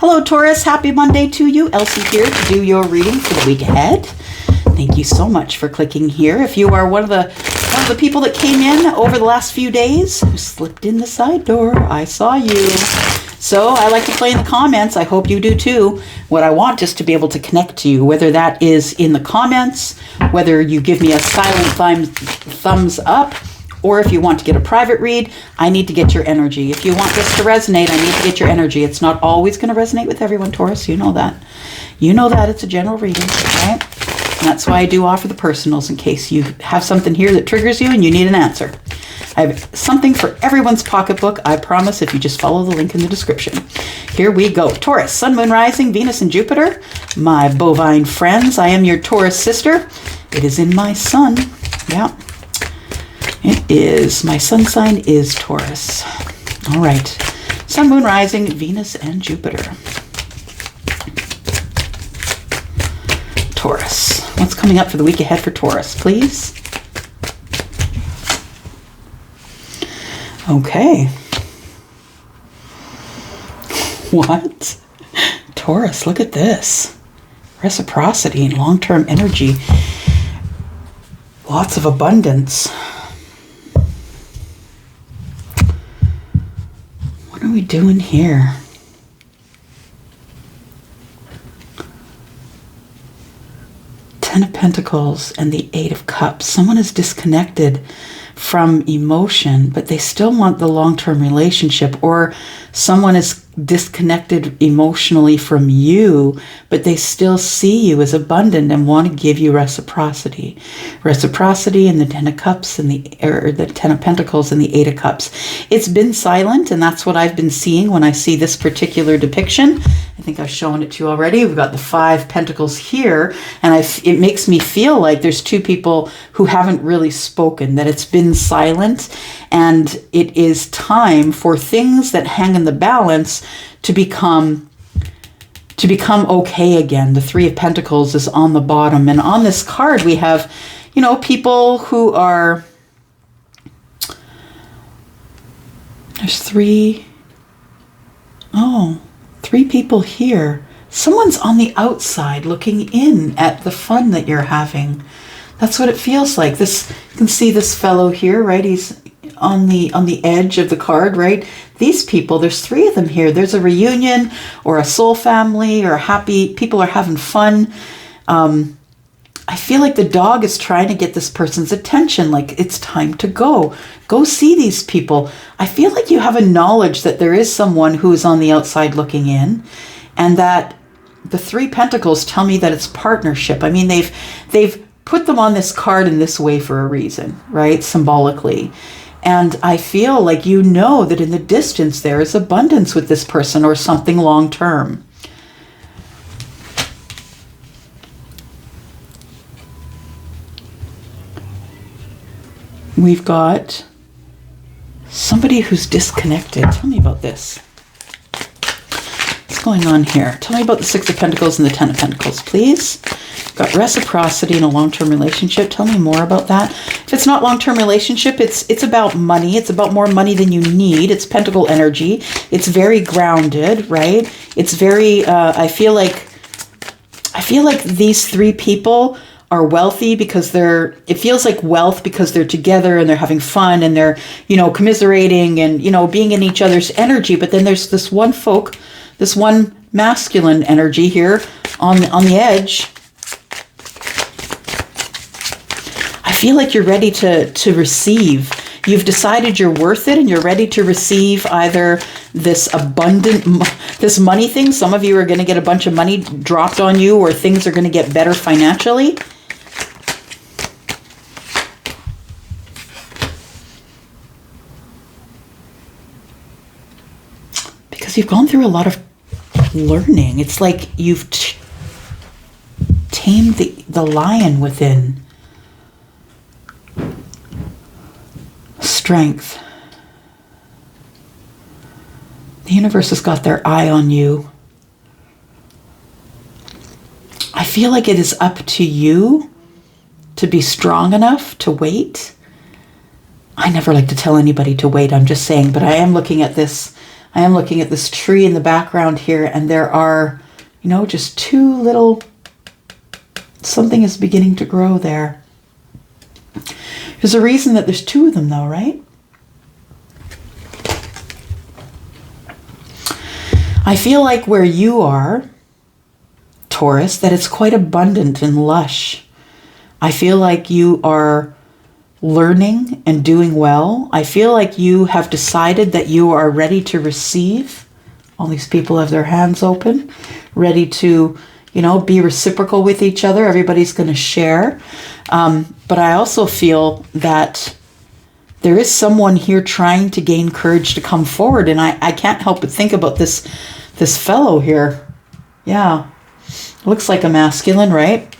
Hello, Taurus. Happy Monday to you. Elsie here to do your reading for the week ahead. Thank you so much for clicking here. If you are one of the people that came in over the last few days, who slipped in the side door, I saw you. So I like to play in the comments. I hope you do too. What I want is to be able to connect to you, whether that is in the comments, whether you give me a silent thumbs up, or if you want to get a private read, I need to get your energy. If you want this to resonate, I need to get your energy. It's not always going to resonate with everyone, Taurus. You know that. You know that. It's a general reading, right? And that's why I do offer the personals in case you have something here that triggers you and you need an answer. I have something for everyone's pocketbook, I promise, if you just follow the link in the description. Here we go. Taurus, Sun, Moon, Rising, Venus, and Jupiter. My bovine friends, I am your Taurus sister. It is in my sun. Yeah. It is. My sun sign is Taurus. All right. Sun, Moon, Rising, Venus, and Jupiter. Taurus. What's coming up for the week ahead for Taurus, please? Okay. What? Taurus, look at this. Reciprocity and long-term energy. Lots of abundance. What are we doing here? Ten of Pentacles and the Eight of Cups. Someone is disconnected from emotion, but they still want the long-term relationship, or someone is disconnected emotionally from you, but they still see you as abundant and want to give you reciprocity. Reciprocity and the Ten of Cups and the Ten of Pentacles and the Eight of Cups. It's been silent, and that's what I've been seeing when I see this particular depiction. I think I've shown it to you already. We've got the Five Pentacles here, and it makes me feel like there's two people who haven't really spoken, that it's been silent, and it is time for things that hang in the balance to become okay again. The Three of Pentacles is on the bottom, and on this card we have, people who are, there's three people here. Someone's on the outside looking in at the fun that you're having. That's what it feels like. This, you can see this fellow here, right? He's on the edge of the card, right? These people, there's three of them here. There's a reunion or a soul family or happy, people are having fun. I feel like the dog is trying to get this person's attention, like it's time to go. Go see these people. I feel like you have a knowledge that there is someone who is on the outside looking in, and that the Three Pentacles tell me that it's partnership. I mean, they've put them on this card in this way for a reason, right? Symbolically. And I feel like you know that in the distance there is abundance with this person or something long term. We've got somebody who's disconnected. Tell me about this. What's going on here? Tell me about the Six of Pentacles and the Ten of Pentacles, please. Got reciprocity in a long-term relationship. Tell me more about that. If it's not long-term relationship, it's about money. It's about more money than you need. It's Pentacle energy. It's very grounded, right? It's very, I feel like these three people are wealthy because it feels like wealth because they're together and they're having fun and they're, commiserating and, being in each other's energy. But then there's this one masculine energy here on the edge. I feel like you're ready to receive. You've decided you're worth it and you're ready to receive either this this money thing. Some of you are going to get a bunch of money dropped on you, or things are going to get better financially. Because you've gone through a lot of learning. It's like you've tamed the lion within. Strength. The universe has got their eye on you. I feel like it is up to you to be strong enough to wait. I never like to tell anybody to wait, I'm just saying, but I am looking at this I am looking at this tree in the background here, and there are, just two little, something is beginning to grow there. There's a reason that there's two of them though, right? I feel like where you are, Taurus, that it's quite abundant and lush. I feel like you are learning and doing well. I feel like you have decided that you are ready to receive. All these people have their hands open, ready to, be reciprocal with each other. Everybody's going to share. But I also feel that there is someone here trying to gain courage to come forward. And I can't help but think about this fellow here. Yeah. Looks like a masculine, right?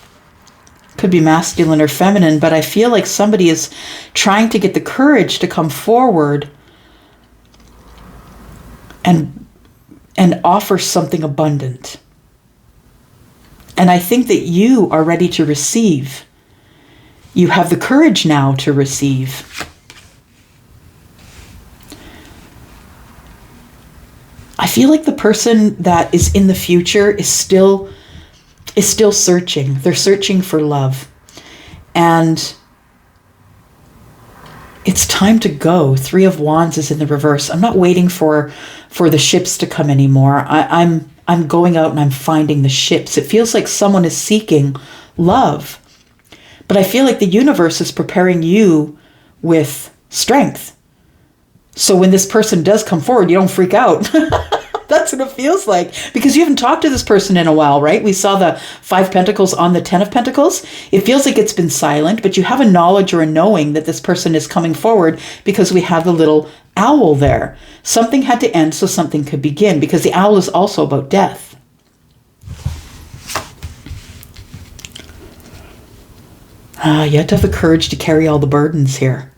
Could be masculine or feminine, but I feel like somebody is trying to get the courage to come forward and offer something abundant. And I think that you are ready to receive. You have the courage now to receive. I feel like the person that is in the future is still searching. They're searching for love. And it's time to go. 3 of Wands is in the reverse. I'm not waiting for the ships to come anymore. I'm going out and I'm finding the ships. It feels like someone is seeking love. But I feel like the universe is preparing you with strength. So when this person does come forward, you don't freak out. That's what it feels like. Because you haven't talked to this person in a while, right? We saw the 5 Pentacles on the 10 of Pentacles. It feels like it's been silent, but you have a knowledge or a knowing that this person is coming forward because we have the little owl there. Something had to end so something could begin, because the owl is also about death. You have to have the courage to carry all the burdens here.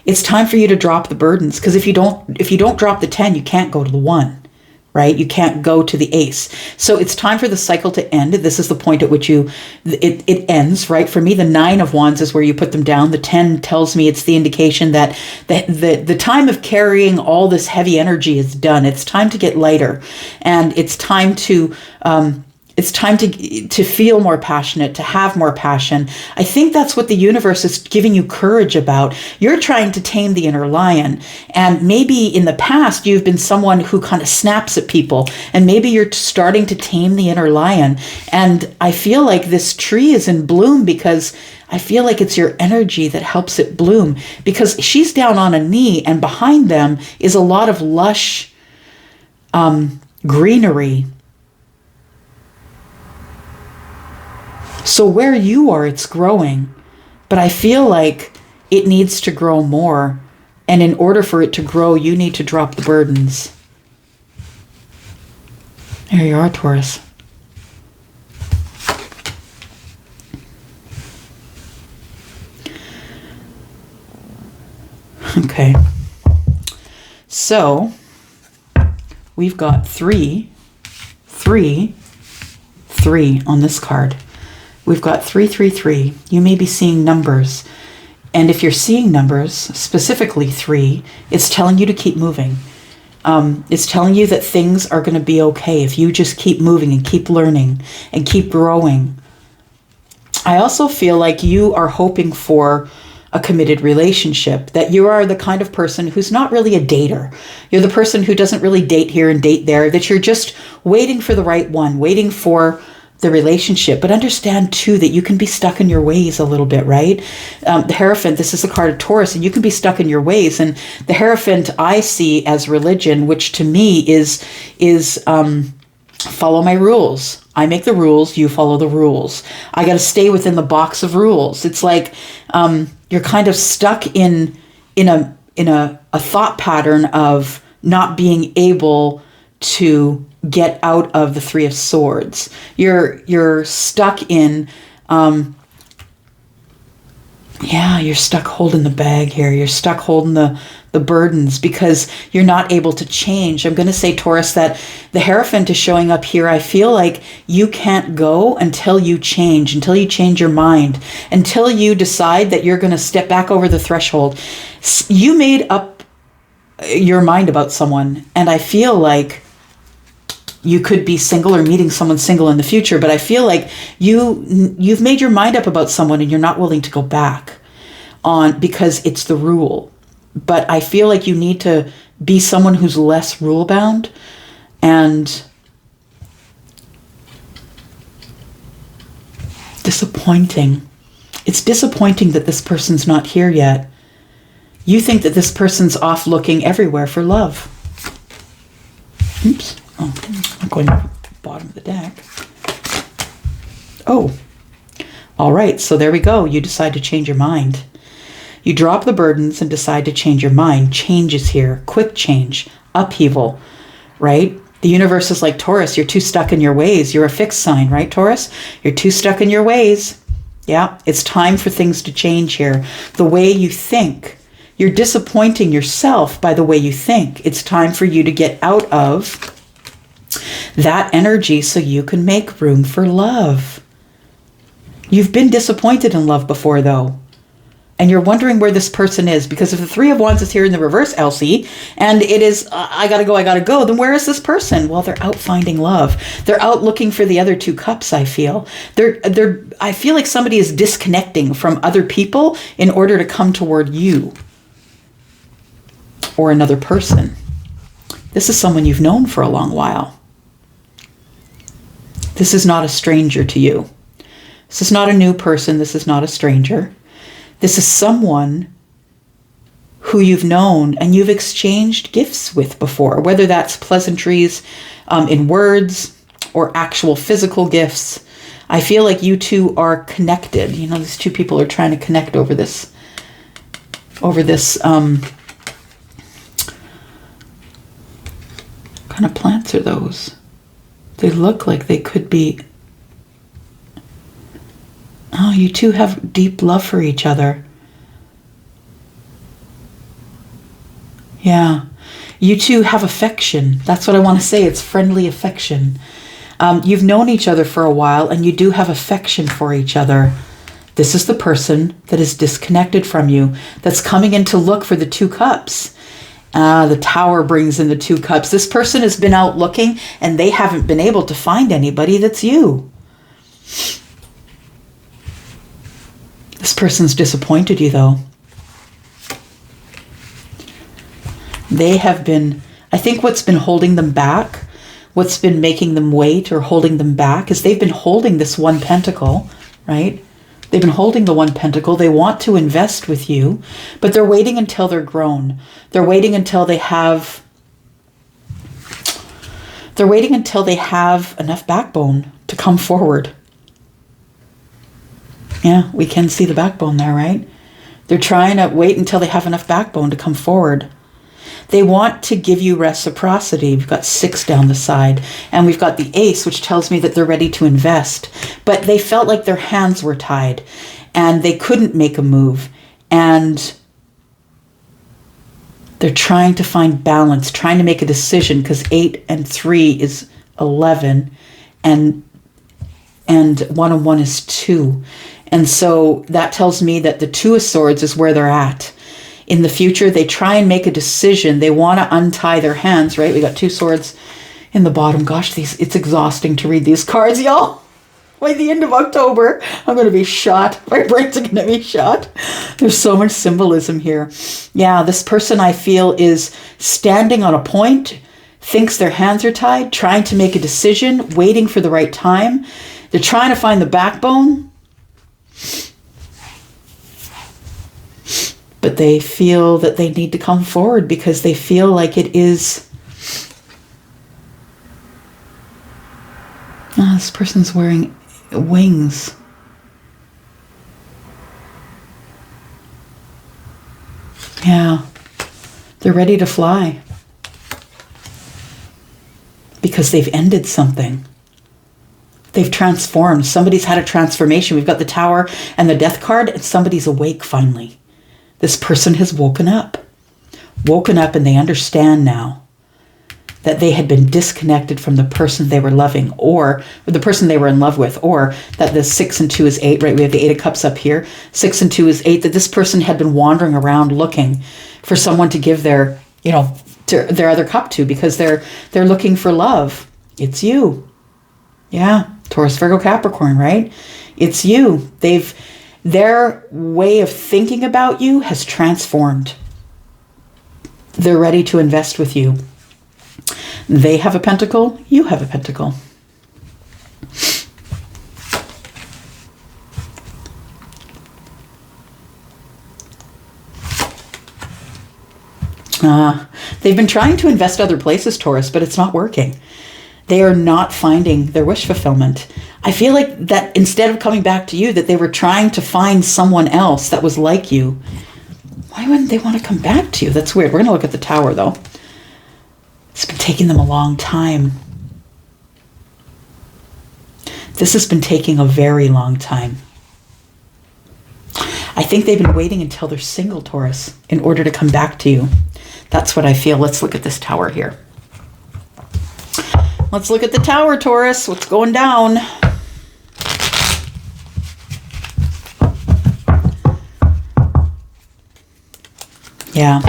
It's time for you to drop the burdens, because if you don't drop the 10, you can't go to the 1, right? You can't go to the ace. So it's time for the cycle to end. This is the point at which it ends, right? For me, the 9 of Wands is where you put them down. The 10 tells me it's the indication that the time of carrying all this heavy energy is done. It's time to get lighter, and it's time to feel more passionate, to have more passion. I think that's what the universe is giving you courage about. You're trying to tame the inner lion. And maybe in the past, you've been someone who kind of snaps at people. And maybe you're starting to tame the inner lion. And I feel like this tree is in bloom because I feel like it's your energy that helps it bloom. Because she's down on a knee, and behind them is a lot of lush greenery. So where you are, it's growing, but I feel like it needs to grow more. And in order for it to grow, you need to drop the burdens. There you are, Taurus. Okay. So we've got 3 on this card. We've got 333. You may be seeing numbers. And if you're seeing numbers, specifically 3, it's telling you to keep moving. It's telling you that things are going to be okay if you just keep moving and keep learning and keep growing. I also feel like you are hoping for a committed relationship, that you are the kind of person who's not really a dater. You're the person who doesn't really date here and date there, that you're just waiting for the right one, waiting for the relationship. But understand too that you can be stuck in your ways a little bit, right? The Hierophant, this is a card of Taurus, and you can be stuck in your ways. And the Hierophant I see as religion, which to me is follow my rules. I make the rules, you follow the rules. I got to stay within the box of rules. It's like you're kind of stuck in a thought pattern of not being able to get out of the 3 of Swords. You're stuck in you're stuck holding the bag here. You're stuck holding the burdens because you're not able to change. I'm going to say, Taurus, that the Hierophant is showing up here. I feel like you can't go until you change your mind, until you decide that you're going to step back over the threshold. You made up your mind about someone. And I feel like you could be single or meeting someone single in the future, but I feel like you've made your mind up about someone and you're not willing to go back on because it's the rule. But I feel like you need to be someone who's less rule bound. And disappointing. It's disappointing that this person's not here yet. You think that this person's off looking everywhere for love. Oops. Oh, I'm going to the bottom of the deck. Oh, all right. So there we go. You decide to change your mind. You drop the burdens and decide to change your mind. Change is here. Quick change. Upheaval, right? The universe is like Taurus. You're too stuck in your ways. You're a fixed sign, right, Taurus? You're too stuck in your ways. Yeah, it's time for things to change here. The way you think. You're disappointing yourself by the way you think. It's time for you to get out of that energy so you can make room for love. You've been disappointed in love before, though. And you're wondering where this person is, because if the Three of Wands is here in the reverse, Elsie, and it is, I gotta go, then where is this person? Well, they're out finding love. They're out looking for the other two cups, I feel. I feel like somebody is disconnecting from other people in order to come toward you or another person. This is someone you've known for a long while. This is not a stranger to you. This is not a new person. This is not a stranger. This is someone who you've known and you've exchanged gifts with before, whether that's pleasantries in words or actual physical gifts. I feel like you two are connected. You know, these two people are trying to connect over this kind of plants are those? They look like they could be. Oh, you two have deep love for each other. Yeah. You two have affection. That's what I want to say. It's friendly affection. You've known each other for a while and you do have affection for each other. This is the person that is disconnected from you, that's coming in to look for the two cups. The Tower brings in the two cups. This person has been out looking and they haven't been able to find anybody that's you. This person's disappointed you, though. They have been, I think what's been holding them back, what's been making them wait or holding them back is they've been holding this one pentacle, right? They've been holding the one pentacle. They want to invest with you, but they're waiting until they're grown. They're waiting until they have enough backbone to come forward. Yeah, we can see the backbone there, right? They're trying to wait until they have enough backbone to come forward. They want to give you reciprocity. We've got 6 down the side, and we've got the Ace, which tells me that they're ready to invest. But they felt like their hands were tied, and they couldn't make a move. And they're trying to find balance, trying to make a decision, because 8 and 3 is 11, and 1 and 1 is 2. And so that tells me that the Two of Swords is where they're at. In the future, they try and make a decision. They want to untie their hands, right? We got 2 swords in the bottom. Gosh, it's exhausting to read these cards, y'all. By the end of October, I'm going to be shot. My brains are going to be shot. There's so much symbolism here. Yeah, this person I feel is standing on a point, thinks their hands are tied, trying to make a decision, waiting for the right time. They're trying to find the backbone. But they feel that they need to come forward because they feel like it is... Oh, this person's wearing wings. Yeah. They're ready to fly. Because they've ended something. They've transformed. Somebody's had a transformation. We've got the Tower and the Death card, and somebody's awake finally. This person has woken up. Woken up, and they understand now that they had been disconnected from the person they were loving, or the person they were in love with, or that the 6 and 2 is 8, right? We have the 8 of Cups up here. 6 and 2 is 8, that this person had been wandering around looking for someone to give their you know, to their other cup to, because they're looking for love. It's you. Yeah, Taurus, Virgo, Capricorn, right? It's you. Their way of thinking about you has transformed. They're ready to invest with you. They have a pentacle, you have a pentacle. They've been trying to invest other places, Taurus, but it's not working. They are not finding their wish fulfillment. I feel like that instead of coming back to you, that they were trying to find someone else that was like you. Why wouldn't they want to come back to you? That's weird. We're going to look at the Tower, though. It's been taking them a long time. This has been taking a very long time. I think they've been waiting until they're single, Taurus, in order to come back to you. That's what I feel. Let's look at this Tower here. Let's look at the Tower, Taurus. What's going down? Yeah.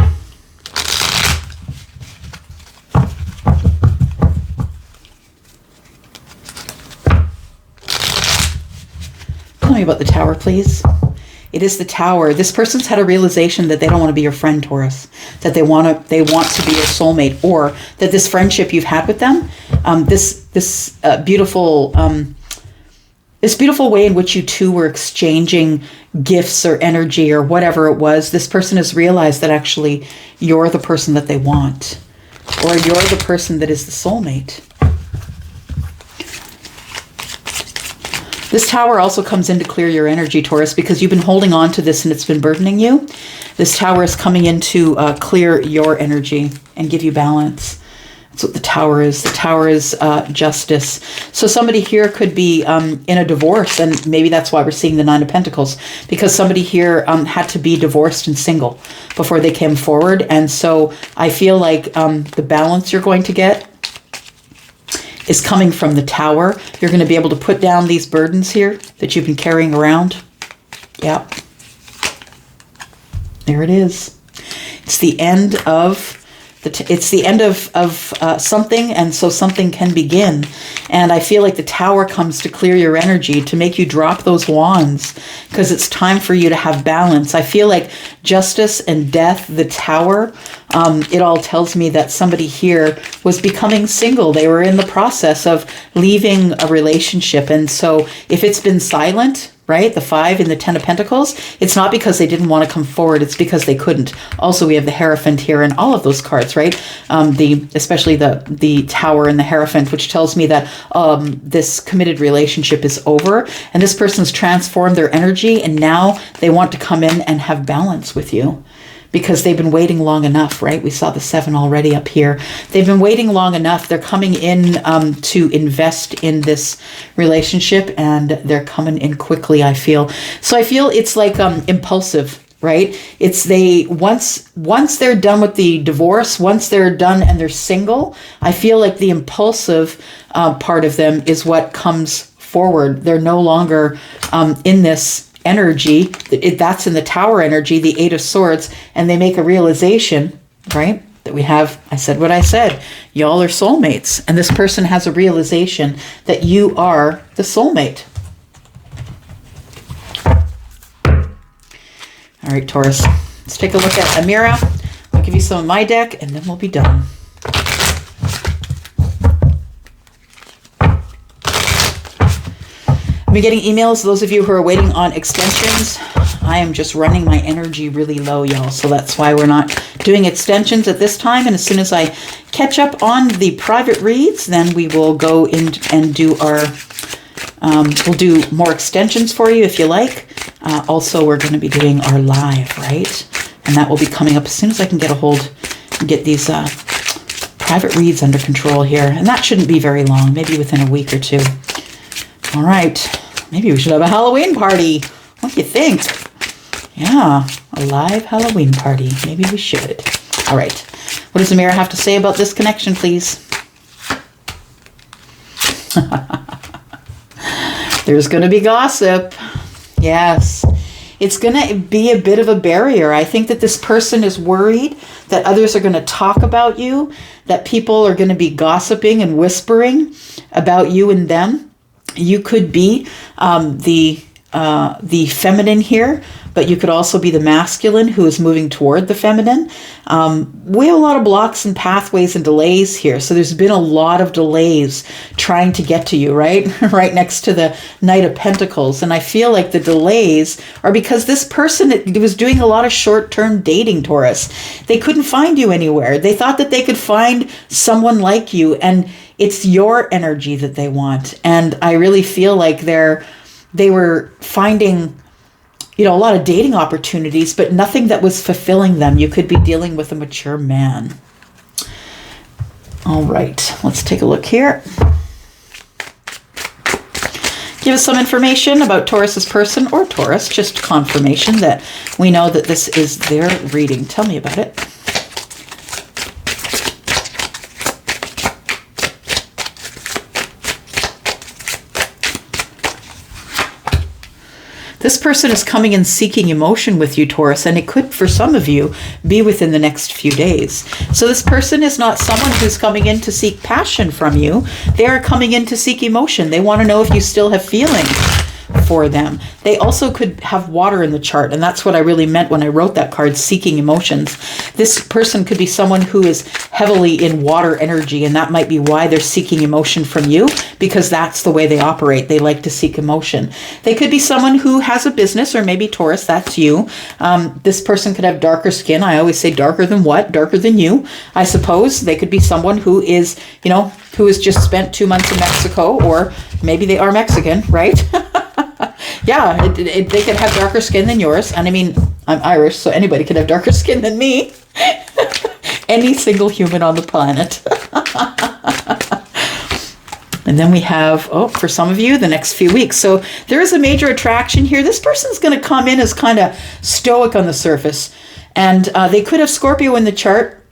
Tell me about the Tower, please. It is the Tower. This person's had a realization that they don't want to be your friend, Taurus. That they want to be your soulmate, or that this friendship you've had with them, this beautiful way in which you two were exchanging gifts or energy or whatever it was. This person has realized that actually you're the person that they want, or you're the person that is the soulmate. This Tower also comes in to clear your energy, Taurus, because you've been holding on to this and it's been burdening you. This Tower is coming in to clear your energy and give you balance. That's what the Tower is. The Tower is justice. So somebody here could be in a divorce, and maybe that's why we're seeing the Nine of Pentacles, because somebody here had to be divorced and single before they came forward. And so I feel like the balance you're going to get is coming from the Tower. You're going to be able to put down these burdens here that you've been carrying around. Yeah. There it is. It's the end of something, and so something can begin. And I feel like the Tower comes to clear your energy, to make you drop those wands, because it's time for you to have balance. I feel like justice and death, the Tower, it all tells me that somebody here was becoming single. They were in the process of leaving a relationship. And so if it's been silent, right? The 5 and the 10 of Pentacles. It's not because they didn't want to come forward. It's because they couldn't. Also, we have the Hierophant here and all of those cards, right? Especially the Tower and the Hierophant, which tells me that this committed relationship is over, and this person's transformed their energy, and now they want to come in and have balance with you. Because they've been waiting long enough, right? We saw the 7 already up here. They've been waiting long enough. They're coming in to invest in this relationship, and they're coming in quickly, I feel. So I feel it's like impulsive, right? It's once they're done with the divorce, once they're done and they're single, I feel like the impulsive part of them is what comes forward. They're no longer in this energy. That's in the Tower energy, the 8 of Swords, and they make a realization, right, that we have, I said what I said, y'all are soulmates, and this person has a realization that you are the soulmate. All right, Taurus, let's take a look at Amira. I'll give you some of my deck, and then we'll be done. I've been getting emails, those of you who are waiting on extensions. I am just running my energy really low, y'all, so that's why we're not doing extensions at this time. And as soon as I catch up on the private reads, then we will go in and do our, we'll do more extensions for you if you like. Also, we're going to be doing our live, right? And that will be coming up as soon as I can get a hold and get these private reads under control here. And that shouldn't be very long, maybe within a week or two. All right, maybe we should have a Halloween party. What do you think? Yeah, a live Halloween party. Maybe we should. All right, what does Amira have to say about this connection, please? There's going to be gossip. Yes. it's going to be a bit of a barrier. I think that this person is worried that others are going to talk about you, that people are going to be gossiping and whispering about you and them. You could be the feminine here, but you could also be the masculine who is moving toward the feminine. We have a lot of blocks and pathways and delays here. So there's been a lot of delays trying to get to you, right? Right next to the Knight of Pentacles. And I feel like the delays are because this person was doing a lot of short-term dating, Taurus. They couldn't find you anywhere. They thought that they could find someone like you, and it's your energy that they want. And I really feel like they were finding, a lot of dating opportunities, but nothing that was fulfilling them. You could be dealing with a mature man. All right, let's take a look here. Give us some information about Taurus's person or Taurus, just confirmation that we know that this is their reading. Tell me about it. This person is coming in seeking emotion with you, Taurus, and it could, for some of you, be within the next few days. So this person is not someone who's coming in to seek passion from you. They are coming in to seek emotion. They want to know if you still have feelings for them. They also could have water in the chart, and that's what I really meant when I wrote that card, seeking emotions. This person could be someone who is heavily in water energy, and that might be why they're seeking emotion from you, because that's the way they operate. They like to seek emotion. They could be someone who has a business, or maybe Taurus, that's you. This person could have darker skin. I always say darker than what? Darker than you, I suppose. They could be someone who is, who has just spent 2 months in Mexico, or maybe they are Mexican, right? Yeah, they could have darker skin than yours. And I mean, I'm Irish, so anybody could have darker skin than me. Any single human on the planet. And then we have, for some of you, the next few weeks. So there is a major attraction here. This person's going to come in as kind of stoic on the surface. And they could have Scorpio in the chart.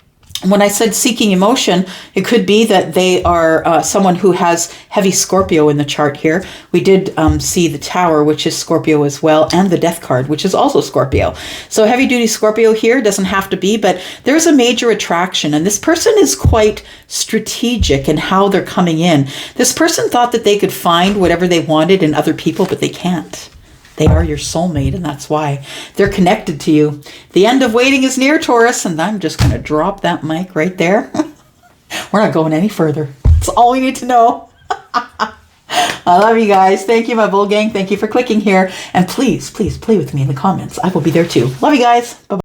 When I said seeking emotion, it could be that they are someone who has heavy Scorpio in the chart here. We did see the Tower, which is Scorpio as well, and the Death card, which is also Scorpio. So heavy duty Scorpio here doesn't have to be, but there's a major attraction. And this person is quite strategic in how they're coming in. This person thought that they could find whatever they wanted in other people, but they can't. They are your soulmate, and that's why they're connected to you. The end of waiting is near, Taurus, and I'm just going to drop that mic right there. We're not going any further. That's all we need to know. I love you guys. Thank you, my bull gang. Thank you for clicking here. And please, please play with me in the comments. I will be there too. Love you guys. Bye-bye.